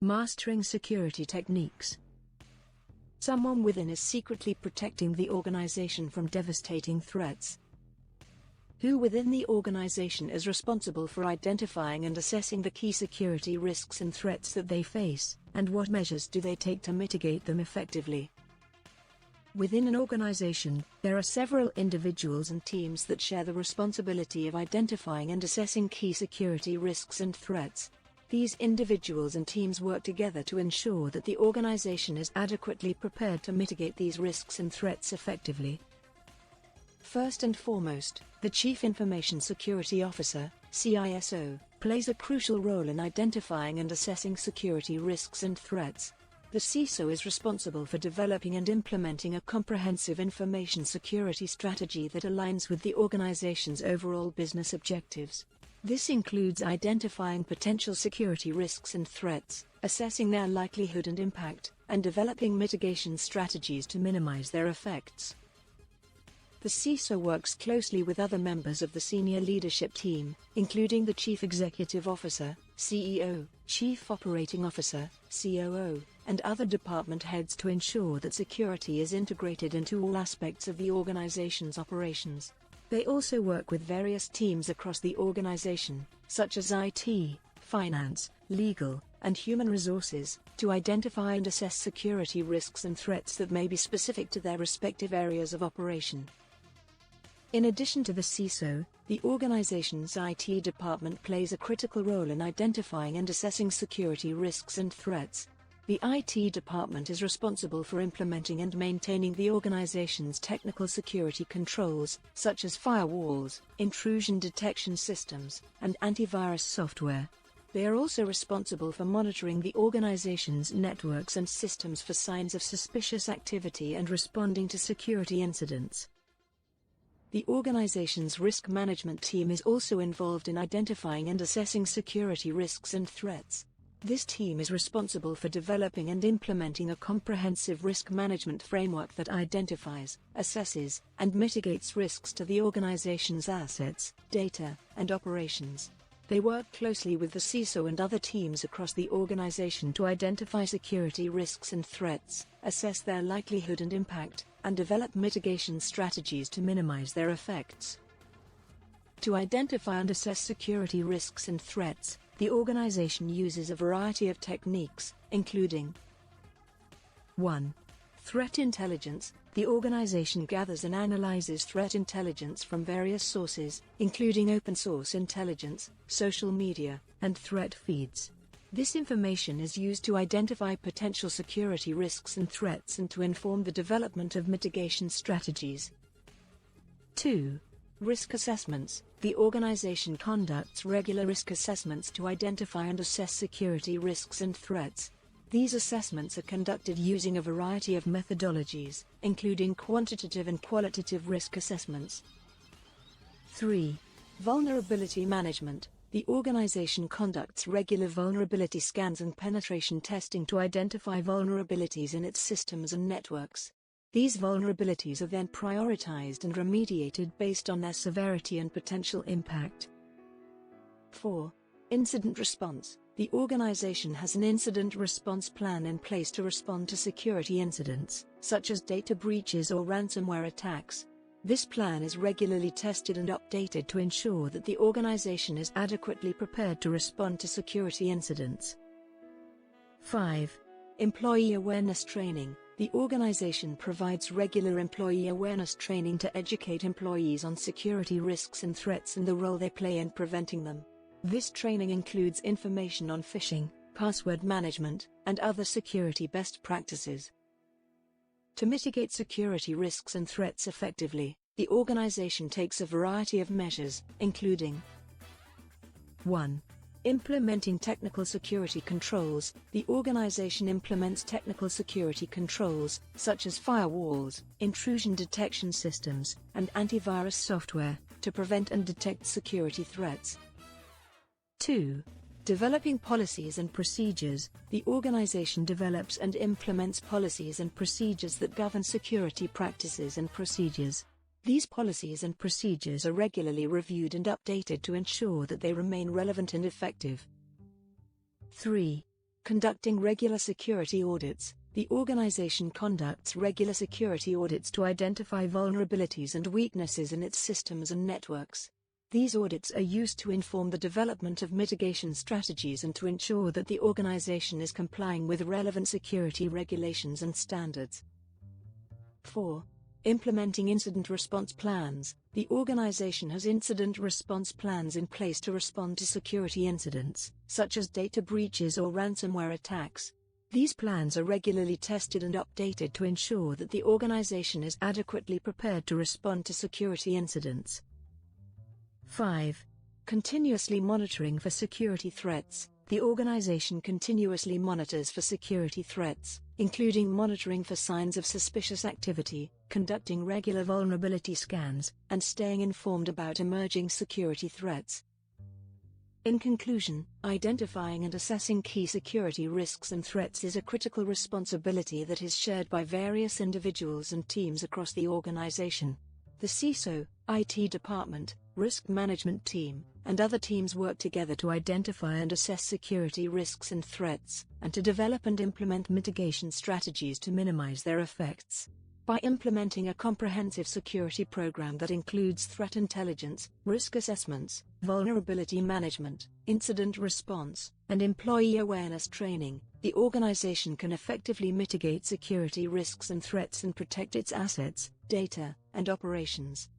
Mastering security techniques. Someone within is secretly protecting the organization from devastating threats. Who within the organization is responsible for identifying and assessing the key security risks and threats that they face, and what measures do they take to mitigate them effectively? Within an organization, there are several individuals and teams that share the responsibility of identifying and assessing key security risks and threats. These individuals and teams work together to ensure that the organization is adequately prepared to mitigate these risks and threats effectively. First and foremost, the Chief Information Security Officer, CISO, plays a crucial role in identifying and assessing security risks and threats. The CISO is responsible for developing and implementing a comprehensive information security strategy that aligns with the organization's overall business objectives. This includes identifying potential security risks and threats, assessing their likelihood and impact, and developing mitigation strategies to minimize their effects. The CISO works closely with other members of the senior leadership team, including the Chief Executive Officer, CEO, Chief Operating Officer, COO, and other department heads to ensure that security is integrated into all aspects of the organization's operations. They also work with various teams across the organization, such as IT, finance, legal, and human resources, to identify and assess security risks and threats that may be specific to their respective areas of operation. In addition to the CISO, the organization's IT department plays a critical role in identifying and assessing security risks and threats. The IT department is responsible for implementing and maintaining the organization's technical security controls, such as firewalls, intrusion detection systems, and antivirus software. They are also responsible for monitoring the organization's networks and systems for signs of suspicious activity and responding to security incidents. The organization's risk management team is also involved in identifying and assessing security risks and threats. This team is responsible for developing and implementing a comprehensive risk management framework that identifies, assesses, and mitigates risks to the organization's assets, data, and operations. They work closely with the CISO and other teams across the organization to identify security risks and threats, assess their likelihood and impact, and develop mitigation strategies to minimize their effects. To identify and assess security risks and threats, the organization uses a variety of techniques, including 1. Threat intelligence. The organization gathers and analyzes threat intelligence from various sources, including open-source intelligence, social media, and threat feeds. This information is used to identify potential security risks and threats and to inform the development of mitigation strategies. 2. Risk assessments. The organization conducts regular risk assessments to identify and assess security risks and threats. These assessments are conducted using a variety of methodologies, including quantitative and qualitative risk assessments. 3. Vulnerability management. The organization conducts regular vulnerability scans and penetration testing to identify vulnerabilities in its systems and networks. These vulnerabilities are then prioritized and remediated based on their severity and potential impact. 4. Incident response. The organization has an incident response plan in place to respond to security incidents, such as data breaches or ransomware attacks. This plan is regularly tested and updated to ensure that the organization is adequately prepared to respond to security incidents. 5. Employee awareness training. The organization provides regular employee awareness training to educate employees on security risks and threats and the role they play in preventing them. This training includes information on phishing, password management, and other security best practices. To mitigate security risks and threats effectively, the organization takes a variety of measures, including 1. Implementing technical security controls. The organization implements technical security controls, such as firewalls, intrusion detection systems, and antivirus software, to prevent and detect security threats. 2. Developing policies and procedures. The organization develops and implements policies and procedures that govern security practices and procedures. These policies and procedures are regularly reviewed and updated to ensure that they remain relevant and effective. 3. Conducting regular security audits. The organization conducts regular security audits to identify vulnerabilities and weaknesses in its systems and networks. These audits are used to inform the development of mitigation strategies and to ensure that the organization is complying with relevant security regulations and standards. 4. Implementing incident response plans. The organization has incident response plans in place to respond to security incidents, such as data breaches or ransomware attacks. These plans are regularly tested and updated to ensure that the organization is adequately prepared to respond to security incidents. 5. Continuously monitoring for security threats. The organization continuously monitors for security threats, including monitoring for signs of suspicious activity, conducting regular vulnerability scans, and staying informed about emerging security threats. In conclusion, identifying and assessing key security risks and threats is a critical responsibility that is shared by various individuals and teams across the organization. The CISO, IT department, risk management team, and other teams work together to identify and assess security risks and threats, and to develop and implement mitigation strategies to minimize their effects. By implementing a comprehensive security program that includes threat intelligence, risk assessments, vulnerability management, incident response, and employee awareness training, the organization can effectively mitigate security risks and threats and protect its assets, data, and operations.